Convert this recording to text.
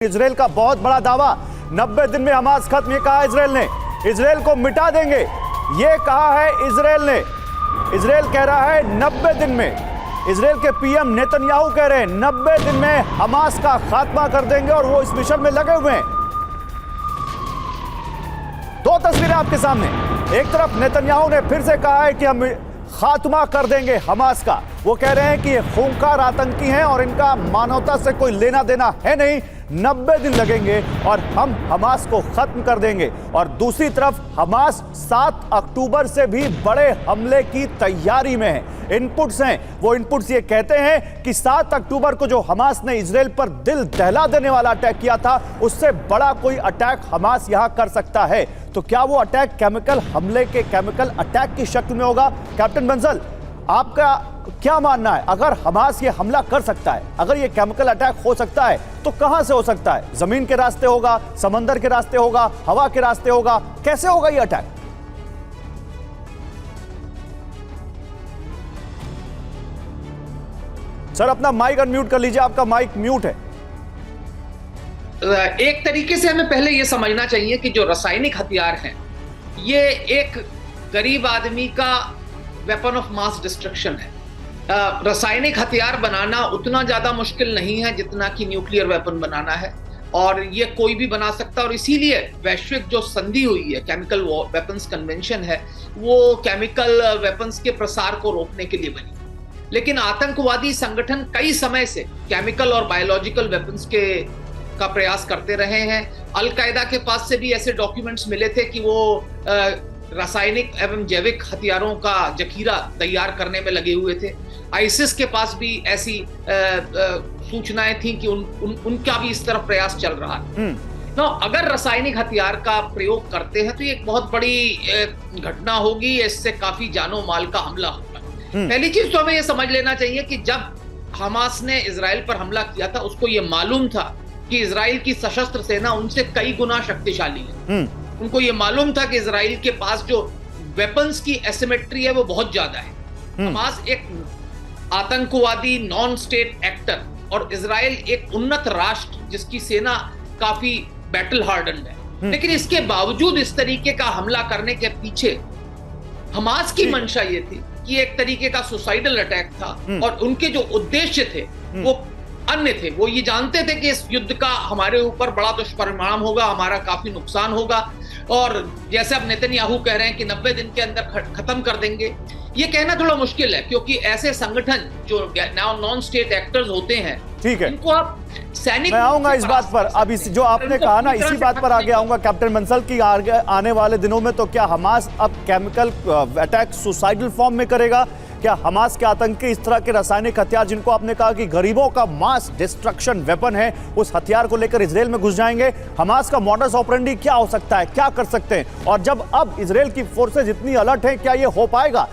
Israel का बहुत बड़ा दावा, 90 दिन में हमास खत्म, ये कहा इजराइल ने। इजराइल को मिटा देंगे, ये कहा है इजराइल ने। इजराइल कह रहा है 90 दिन में। इजराइल के पीएम नेतन्याहू कह रहे हैं 90 दिन में हमास का खात्मा कर देंगे और वो इस मिशन में लगे हुए हैं। दो तस्वीरें आपके सामने। एक तरफ नेतन्याहू ने फिर से कहा है कि हम खात्मा कर देंगे हमास का। वो कह रहे हैं कि ये खूंखार आतंकी हैं और इनका मानवता से कोई लेना देना है नहीं, 90 दिन लगेंगे और हम हमास को खत्म कर देंगे। और दूसरी तरफ हमास 7 अक्टूबर से भी बड़े हमले की तैयारी में है। इनपुट्स हैं, वो इनपुट्स ये कहते हैं कि 7 अक्टूबर को जो हमास ने इजराइल पर दिल दहला देने वाला अटैक किया था, उससे बड़ा कोई अटैक हमास यहां कर सकता है। तो क्या वो अटैक केमिकल हमले के केमिकल अटैक की शक्ल में होगा? कैप्टन बंसल, आपका क्या मानना है? अगर हमास ये हमला कर सकता है, अगर ये केमिकल अटैक हो सकता है, तो कहां से हो सकता है? जमीन के रास्ते होगा, समंदर के रास्ते होगा, हवा के रास्ते होगा, कैसे होगा ये अटैक? सर अपना माइक अनम्यूट कर लीजिए, आपका माइक म्यूट है। एक तरीके से हमें पहले यह समझना चाहिए कि जो रासायनिक हथियार हैं, ये एक गरीब आदमी का वेपन ऑफ मास डिस्ट्रक्शन है। रासायनिक हथियार बनाना उतना ज्यादा मुश्किल नहीं है जितना कि न्यूक्लियर वेपन बनाना है, और ये कोई भी बना सकता है। और इसीलिए वैश्विक जो संधि हुई है, केमिकल वेपन्स कन्वेंशन है, वो केमिकल वेपन्स के प्रसार को रोकने के लिए बनी। लेकिन आतंकवादी संगठन कई समय से केमिकल और बायोलॉजिकल वेपन्स का प्रयास करते रहे हैं। अल-कायदा के पास से भी ऐसे डॉक्यूमेंट्स मिले थे कि वो रासायनिक एवं जैविक हथियारों का जखीरा तैयार करने में लगे हुए थे। आईसिस के पास भी ऐसी सूचनाएं थी कि उनका भी इस तरफ प्रयास चल रहा है। तो अगर रासायनिक हथियार का प्रयोग करते हैं तो ये एक बहुत बड़ी घटना होगी, इससे काफी जानो माल का हमला होगा। पहली चीज तो हमें ये समझ लेना चाहिए कि जब हमास ने इजराइल पर हमला किया था, उसको ये मालूम था कि इजराइल की सशस्त्र सेना उनसे कई गुना शक्तिशाली है। उनको ये मालूम था कि इजराइल के पास जो वेपन्स की एसिमेट्री है वो बहुत ज्यादा है। हमास एक आतंकवादी नॉन स्टेट एक्टर और इजराइल एक उन्नत राष्ट्र जिसकी सेना काफी बैटल हार्डन्ड है। लेकिन इसके बावजूद इस तरीके का हमला करने के पीछे हमास की मंशा ये थी कि एक तरीके का सुसाइडल अटैक था, और उनके जो उद्देश्य थे वो अन्य थे। वो ये जानते थे कि इस युद्ध का हमारे ऊपर बड़ा दुष्परिणाम होगा, हमारा काफी नुकसान होगा, और जैसे अब नेतन्याहू कह रहे हैं कि 90 दिन के अंदर खत्म कर देंगे, ये कहना थोड़ा मुश्किल है, क्योंकि ऐसे संगठन जो नॉन स्टेट एक्टर्स होते हैं, ठीक है, इनको आप सैनिक, मैं आऊंगा इस बात पर। अब इस जो आपने कहा ना, इसी बात पर आगे आऊंगा कैप्टन बंसल की। आने वाले दिनों में तो क्या हमास अब केमिकल अटैक सुसाइडल फॉर्म में करेगा? क्या हमास के आतंकी इस तरह के रासायनिक हथियार, जिनको आपने कहा कि गरीबों का मास डिस्ट्रक्शन वेपन है, उस हथियार को लेकर इजराइल में घुस जाएंगे? हमास का मॉडस ऑपरेंडी क्या हो सकता है, क्या कर सकते हैं? और जब अब इजराइल की फोर्सेज इतनी अलर्ट हैं, क्या ये हो पाएगा?